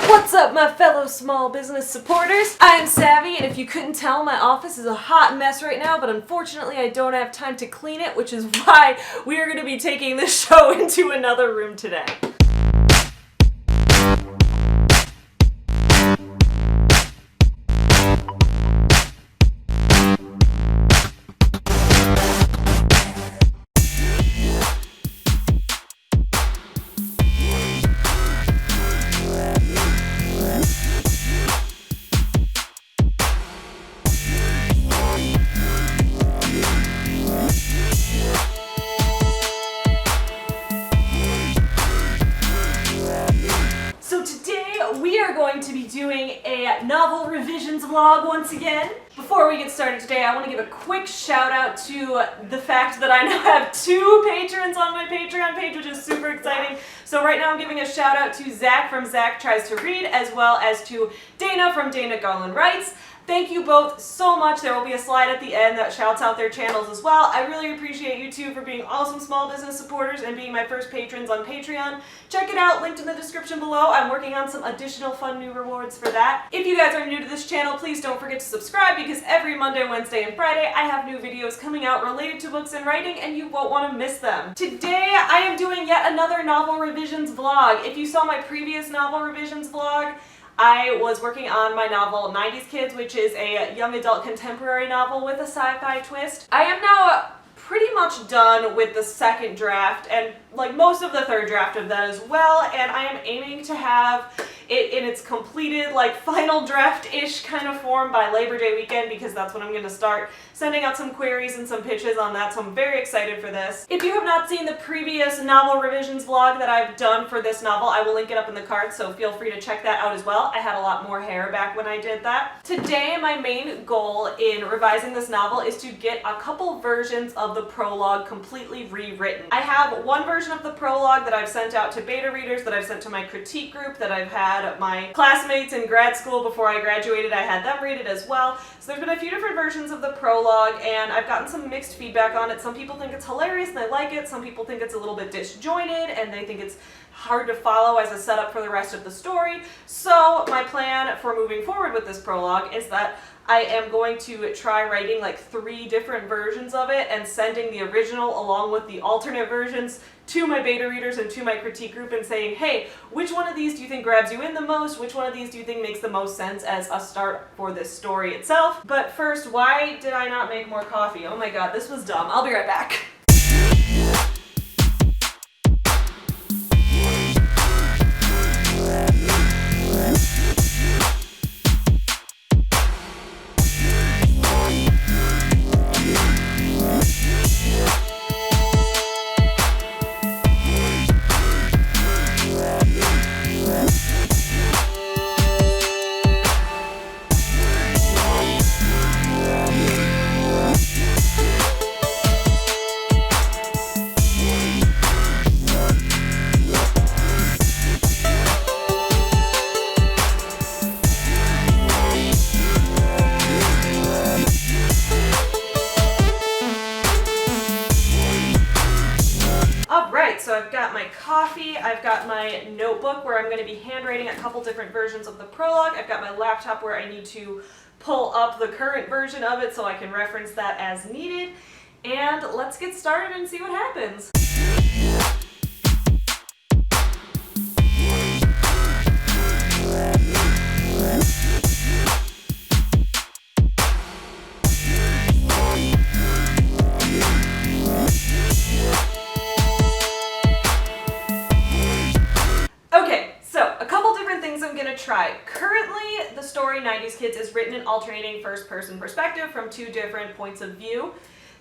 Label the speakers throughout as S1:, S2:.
S1: What's up, my fellow small business supporters? I am Savvy, and if you couldn't tell, my office is a hot mess right now, but unfortunately I don't have time to clean it, which is why we are going to be taking this show into another room today. To be doing a novel revisions vlog once again. Before we get started today, I want to give a quick shout out to the fact that I now have 2 patrons on my Patreon page, which is super exciting. So right now I'm giving a shout out to Zach from Zach Tries to Read, as well as to Dana from Dana Gaulin Writes. Thank you both so much. There will be a slide at the end that shouts out their channels as well. I really appreciate you two for being awesome small business supporters and being my first patrons on Patreon. Check it out, linked in the description below. I'm working on some additional fun new rewards for that. If you guys are new to this channel, please don't forget to subscribe because every Monday, Wednesday, and Friday I have new videos coming out related to books and writing and you won't want to miss them. Today I am doing yet another novel revisions vlog. If you saw my previous novel revisions vlog, I was working on my novel 90s Kids, which is a young adult contemporary novel with a sci-fi twist. I am now pretty much done with the second draft and like most of the third draft of that as well, and I am aiming to have it in its completed like final draft-ish kind of form by Labor Day weekend because that's when I'm going to start sending out some queries and some pitches on that, so I'm very excited for this. If you have not seen the previous novel revisions vlog that I've done for this novel, I will link it up in the card, so feel free to check that out as well. I had a lot more hair back when I did that. Today my main goal in revising this novel is to get a couple versions of the prologue completely rewritten. I have one version of the prologue that I've sent out to beta readers, that I've sent to my critique group, that I've had my classmates in grad school before I graduated. I had them read it as well. So there's been a few different versions of the prologue and I've gotten some mixed feedback on it. Some people think it's hilarious and they like it. Some people think it's a little bit disjointed and they think it's hard to follow as a setup for the rest of the story. So my plan for moving forward with this prologue is that I am going to try writing like 3 different versions of it and sending the original along with the alternate versions to my beta readers and to my critique group and saying, hey, which one of these do you think grabs you in the most? Which one of these do you think makes the most sense as a start for this story itself? But first, why did I not make more coffee? Oh my god, this was dumb. I'll be right back. So I've got my coffee, I've got my notebook where I'm going to be handwriting a couple different versions of the prologue, I've got my laptop where I need to pull up the current version of it so I can reference that as needed, and let's get started and see what happens. Currently, the story 90s Kids is written in alternating first-person perspective from 2 different points of view.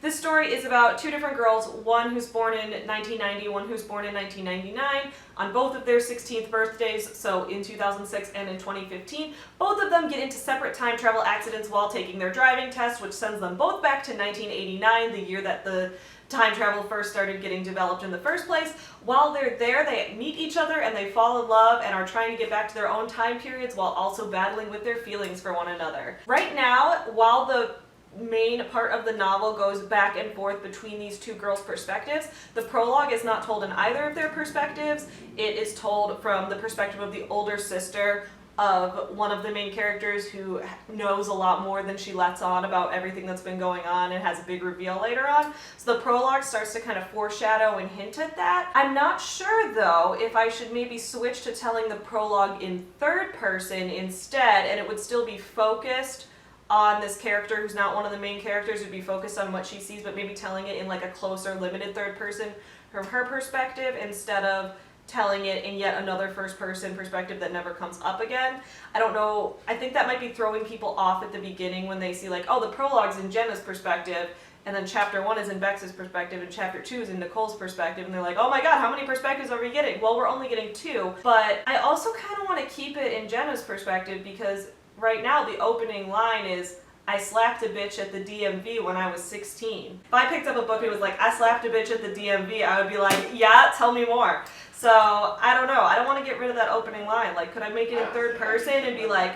S1: This story is about 2 different girls, one who's born in 1990, one who's born in 1999, on both of their 16th birthdays, so in 2006 and in 2015. Both of them get into separate time travel accidents while taking their driving test, which sends them both back to 1989, the year that the time travel first started getting developed in the first place. While they're there, they meet each other and they fall in love and are trying to get back to their own time periods while also battling with their feelings for one another. Right now, while the main part of the novel goes back and forth between these two girls' perspectives. The prologue is not told in either of their perspectives. It is told from the perspective of the older sister of one of the main characters who knows a lot more than she lets on about everything that's been going on and has a big reveal later on. So the prologue starts to kind of foreshadow and hint at that. I'm not sure though if I should maybe switch to telling the prologue in third person instead, and it would still be focused on this character who's not one of the main characters. Would be focused on what she sees, but maybe telling it in like a closer, limited third person from her perspective instead of telling it in yet another first person perspective that never comes up again. I don't know, I think that might be throwing people off at the beginning when they see like, oh, the prologue's in Jenna's perspective, and then chapter 1 is in Bex's perspective, and chapter 2 is in Nicole's perspective, and they're like, oh my god, how many perspectives are we getting? Well, we're only getting 2, but I also kind of want to keep it in Jenna's perspective because right now the opening line is, I slapped a bitch at the DMV when I was 16. If I picked up a book and it was like, I slapped a bitch at the DMV, I would be like, yeah, tell me more. So, I don't know. I don't want to get rid of that opening line. Like, could I make it in third person and be like,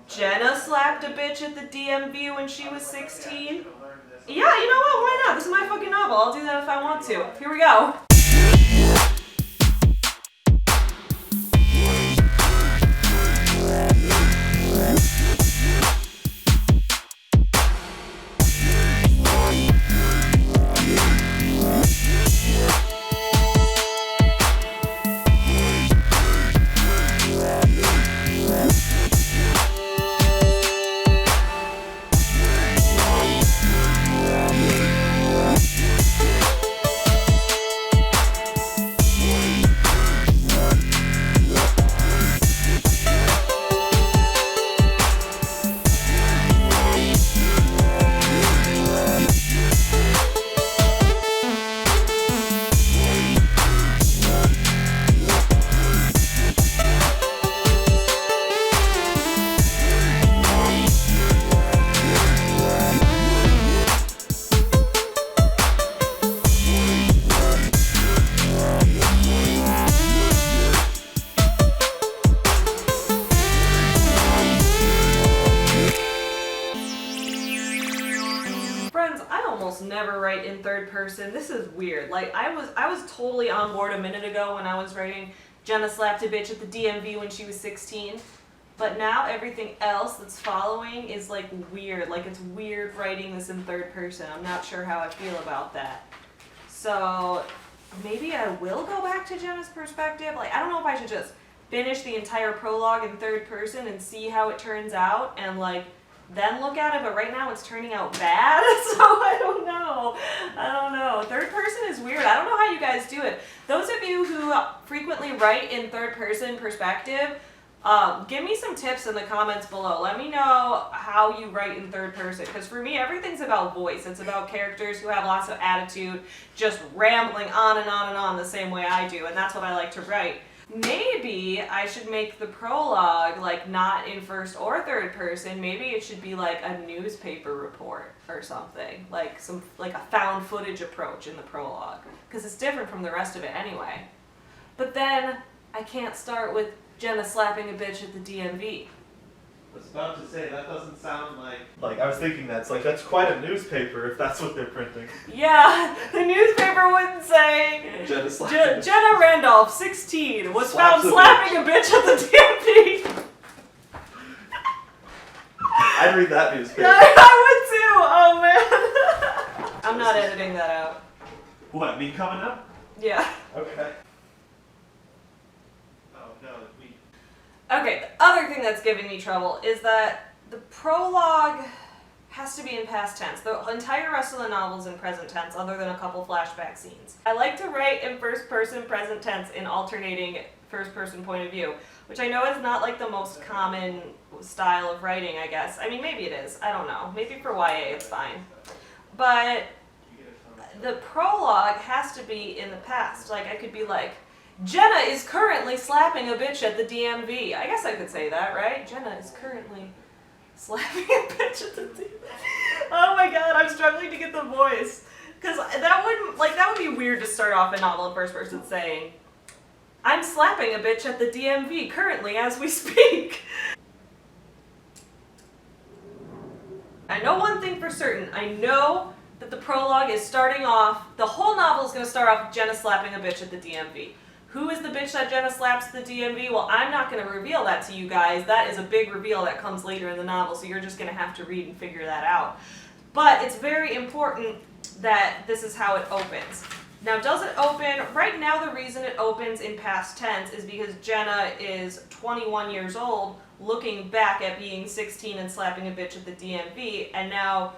S1: Jenna slapped a bitch at the DMV when she was 16? Yeah, you know what? Why not? This is my fucking novel. I'll do that if I want to. Here we go. Never write in third person. This is weird. Like I was totally on board a minute ago when I was writing Jenna slapped a bitch at the DMV when she was 16, but now everything else that's following is like weird. Like it's weird writing this in third person. I'm not sure how I feel about that. So maybe I will go back to Jenna's perspective. Like I don't know if I should just finish the entire prologue in third person and see how it turns out and like then look at it, but right now it's turning out bad, so I don't know. Third person is weird. I don't know how you guys do it. Those of you who frequently write in third person perspective, give me some tips in the comments below. Let me know how you write in third person, because for me, everything's about voice. It's about characters who have lots of attitude, just rambling on and on and on the same way I do, and that's what I like to write. Maybe I should make the prologue like not in first or third person. Maybe it should be like a newspaper report or something, like a found footage approach in the prologue, because it's different from the rest of it anyway. But then I can't start with Jenna slapping a bitch at the DMV.
S2: I was about to say, that doesn't sound like I was thinking that's quite a newspaper if that's what they're printing.
S1: Yeah, the newspaper wouldn't say Jenna Randolph, 16, was found slapping a bitch at the DMV.
S2: I'd read that newspaper.
S1: Yeah, I would too. Oh man. I'm not editing that out.
S2: What, me coming up?
S1: Yeah.
S2: Okay.
S1: Okay, the other thing that's giving me trouble is that the prologue has to be in past tense. The entire rest of the novel is in present tense, other than a couple flashback scenes. I like to write in first person present tense in alternating first person point of view, which I know is not like the most common style of writing, I guess. I mean, maybe it is. I don't know. Maybe for YA it's fine. But the prologue has to be in the past. Like, I could be like, Jenna is currently slapping a bitch at the DMV. I guess I could say that, right? Jenna is currently slapping a bitch at the DMV. Oh my god, I'm struggling to get the voice. Because that would be weird to start off a novel in first person saying, I'm slapping a bitch at the DMV currently as we speak. I know one thing thing for certain. I know that the prologue is starting off, the whole novel is going to start off with Jenna slapping a bitch at the DMV. Who is the bitch that Jenna slaps at the DMV? Well, I'm not going to reveal that to you guys. That is a big reveal that comes later in the novel, so you're just going to have to read and figure that out. But it's very important that this is how it opens. Now, does it open? Right now, the reason it opens in past tense is because Jenna is 21 years old, looking back at being 16 and slapping a bitch at the DMV, and now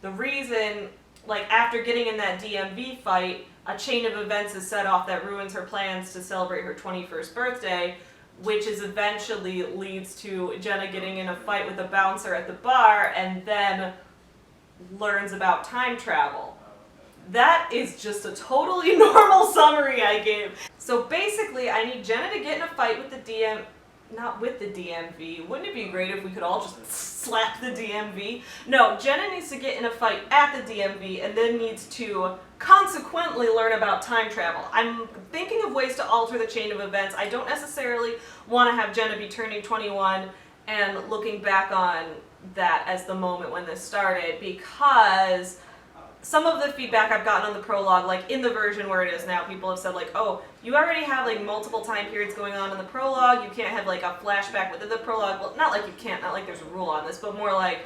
S1: the reason, like, after getting in that DMV fight, a chain of events is set off that ruins her plans to celebrate her 21st birthday, which is eventually leads to Jenna getting in a fight with a bouncer at the bar and then learns about time travel. That is just a totally normal summary I gave. So basically, I need Jenna to get in a fight with the not with the DMV. Wouldn't it be great if we could all just slap the DMV? No, Jenna needs to get in a fight at the DMV and then needs to consequently learn about time travel. I'm thinking of ways to alter the chain of events. I don't necessarily want to have Jenna be turning 21 and looking back on that as the moment when this started, because some of the feedback I've gotten on the prologue, like in the version where it is now, people have said like, oh, you already have like multiple time periods going on in the prologue, you can't have like a flashback within the prologue. Well, not like you can't, not like there's a rule on this, but more like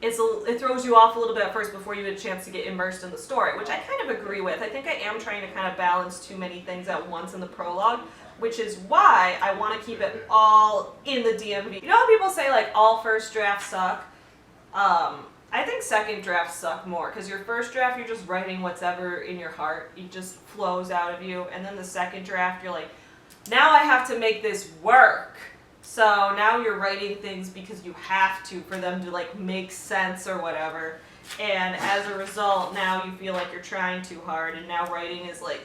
S1: it throws you off a little bit at first before you get a chance to get immersed in the story, which I kind of agree with. I think I am trying to kind of balance too many things at once in the prologue, which is why I want to keep it all in the DMV. You know how people say like all first drafts suck? I think second drafts suck more, because your first draft, you're just writing whatever in your heart. It just flows out of you. And then the second draft, you're like, now I have to make this work. So now you're writing things because you have to, for them to like make sense or whatever. And as a result, now you feel like you're trying too hard, and now writing is like,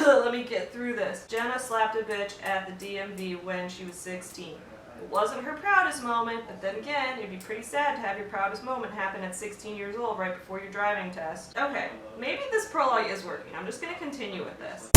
S1: let me get through this. Jenna slapped a bitch at the DMV when she was 16. It wasn't her proudest moment, but then again, it'd be pretty sad to have your proudest moment happen at 16 years old right before your driving test. Okay, maybe this prologue is working. I'm just going to continue with this.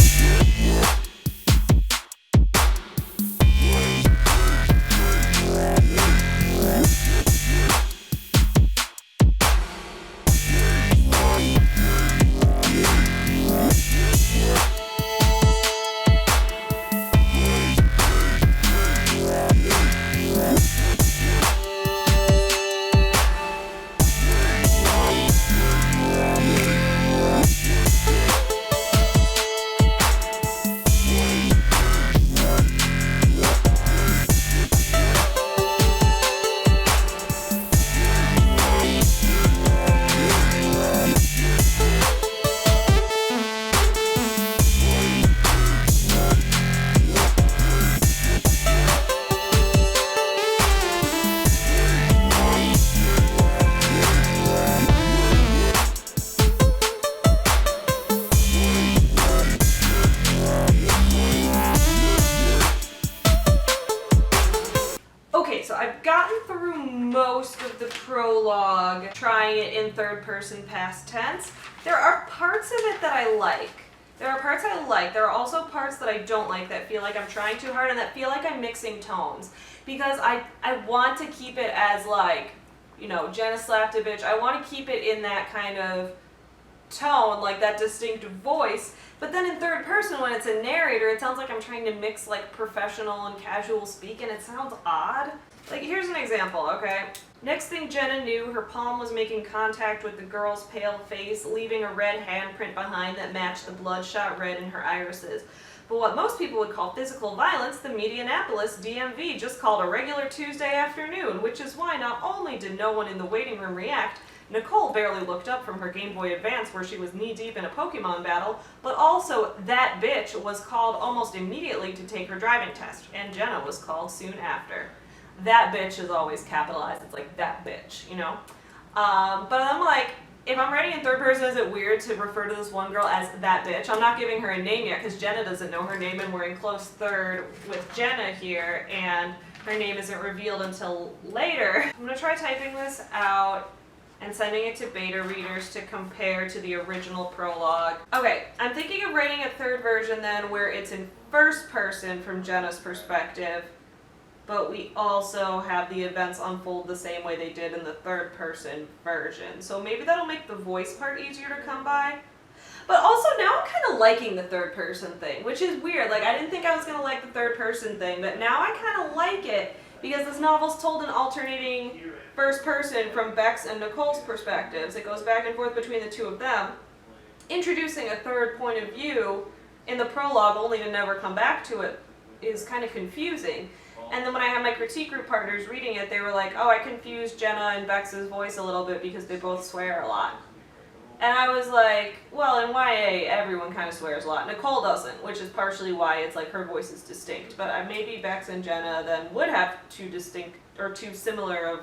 S1: Most of the prologue, trying it in third person past tense. There are parts of it that I like. There are also parts that I don't like, that feel like I'm trying too hard and that feel like I'm mixing tones. Because I want to keep it as like, you know, Jenna slapped a bitch. I want to keep it in that kind of tone, like that distinctive voice. But then in third person, when it's a narrator, it sounds like I'm trying to mix like professional and casual speak, and it sounds odd. Like, here's an example, okay? Next thing Jenna knew, her palm was making contact with the girl's pale face, leaving a red handprint behind that matched the bloodshot red in her irises. But what most people would call physical violence, the Medianapolis DMV just called a regular Tuesday afternoon, which is why not only did no one in the waiting room react, Nicole barely looked up from her Game Boy Advance where she was knee-deep in a Pokemon battle, but also that bitch was called almost immediately to take her driving test, and Jenna was called soon after. That bitch is always capitalized. It's like, that bitch, you know? But I'm like, if I'm writing in third person, is it weird to refer to this one girl as that bitch? I'm not giving her a name yet because Jenna doesn't know her name, and we're in close third with Jenna here, and her name isn't revealed until later. I'm going to try typing this out and sending it to beta readers to compare to the original prologue. Okay, I'm thinking of writing a third version then where it's in first person from Jenna's perspective, but we also have the events unfold the same way they did in the third person version. So maybe that'll make the voice part easier to come by. But also now I'm kind of liking the third person thing, which is weird. Like I didn't think I was going to like the third person thing, but now I kind of like it because this novel's told in alternating first person from Beck's and Nicole's perspectives. It goes back and forth between the two of them, introducing a third point of view in the prologue only to never come back to it is kind of confusing. And then when I had my critique group partners reading it, they were like, oh, I confused Jenna and Beck's voice a little bit because they both swear a lot. And I was like, well, in YA, everyone kind of swears a lot. Nicole doesn't, which is partially why it's like her voice is distinct. But maybe Bex and Jenna then would have two similar of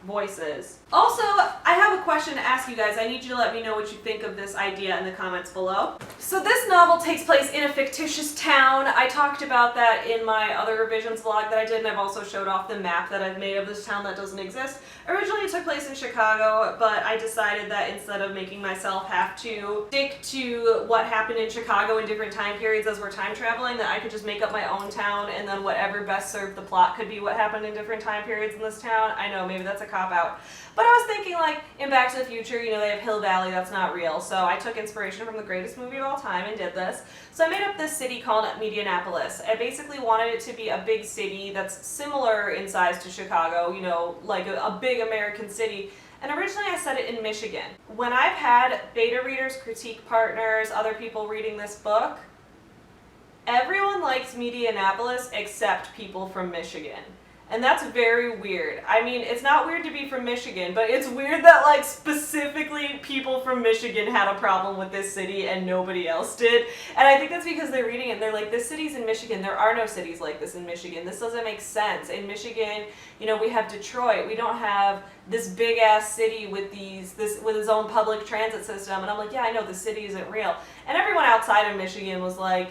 S1: voices. Also, I have a question to ask you guys. I need you to let me know what you think of this idea in the comments below. So this novel takes place in a fictitious town. I talked about that in my other revisions vlog that I did, and I've also showed off the map that I've made of this town that doesn't exist. Originally it took place in Chicago, but I decided that instead of making myself have to stick to what happened in Chicago in different time periods as we're time traveling, that I could just make up my own town, and then whatever best served the plot could be what happened in different time periods in this town. I know, maybe that's a cop-out. But I was thinking, like, in Back to the Future, you know, they have Hill Valley, that's not real. So I took inspiration from the greatest movie of all time and did this. So I made up this city called Medianapolis. I basically wanted it to be a big city that's similar in size to Chicago, you know, like a big American city. And originally I set it in Michigan. When I've had beta readers, critique partners, other people reading this book, everyone likes Medianapolis except people from Michigan. And that's very weird. I mean, it's not weird to be from Michigan, but it's weird that, like, specifically people from Michigan had a problem with this city and nobody else did. And I think that's because they're reading it and they're like, this city's in Michigan. There are no cities like this in Michigan. This doesn't make sense. In Michigan, you know, we have Detroit. We don't have this big-ass city with with its own public transit system. And I'm like, yeah, I know, the city isn't real. And everyone outside of Michigan was like,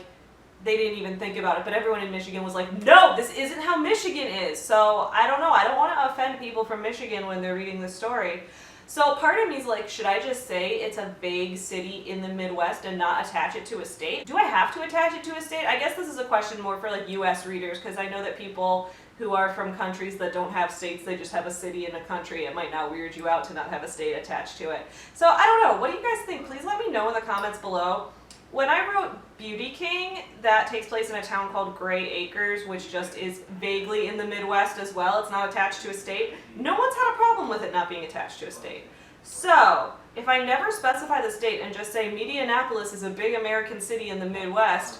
S1: they didn't even think about it, but everyone in Michigan was like, no, this isn't how Michigan is. So I don't know. I don't want to offend people from Michigan when they're reading this story. So part of me is like, should I just say it's a vague city in the Midwest and not attach it to a state? Do I have to attach it to a state? I guess this is a question more for like US readers, because I know that people who are from countries that don't have states, they just have a city in a country. It might not weird you out to not have a state attached to it. So I don't know. What do you guys think? Please let me know in the comments below. When I wrote Beauty King, that takes place in a town called Gray Acres, which just is vaguely in the Midwest as well. It's not attached to a state. No one's had a problem with it not being attached to a state. So, if I never specify the state and just say Medianapolis is a big American city in the Midwest,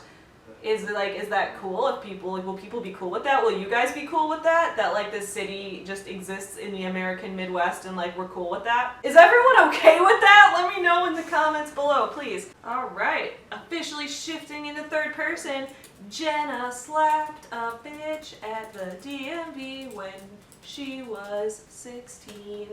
S1: is that cool? Will people be cool with that? Will you guys be cool with that? That like this city just exists in the American Midwest and like we're cool with that? Is everyone okay with that? Let me know in the comments below, please. Alright, officially shifting into third person. Jenna slapped a bitch at the DMV when she was 16.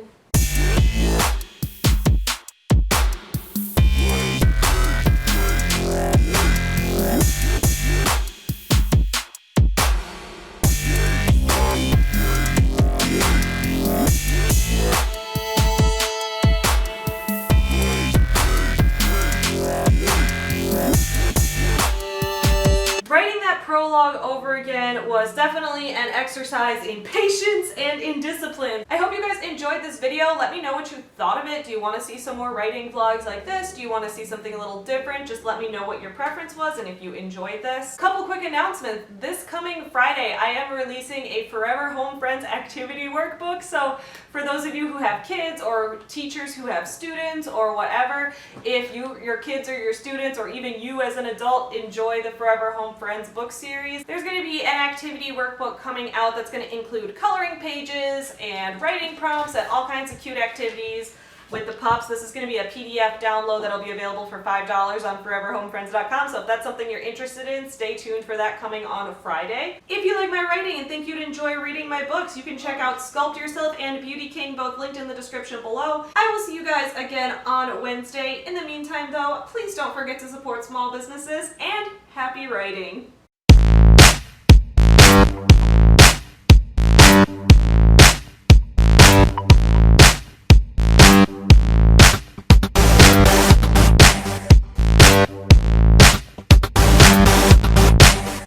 S1: Prologue over again was definitely an exercise in patience and in discipline. I hope you guys enjoyed this video. Let me know what you thought of it. Do you want to see some more writing vlogs like this? Do you want to see something a little different? Just let me know what your preference was and if you enjoyed this. Couple quick announcements. This coming Friday, I am releasing a Forever Home Friends activity workbook. So for those of you who have kids or teachers who have students or whatever, if your kids or your students or even you as an adult enjoy the Forever Home Friends book series, there's going to be an activity workbook coming out that's going to include coloring pages and writing prompts and all kinds of cute activities with the pups. This is going to be a PDF download that'll be available for $5 on foreverhomefriends.com. So if that's something you're interested in, stay tuned for that coming on Friday. If you like my writing and think you'd enjoy reading my books, you can check out Sculpt Yourself and Beauty King, both linked in the description below. I will see you guys again on Wednesday. In the meantime though, please don't forget to support small businesses and happy writing.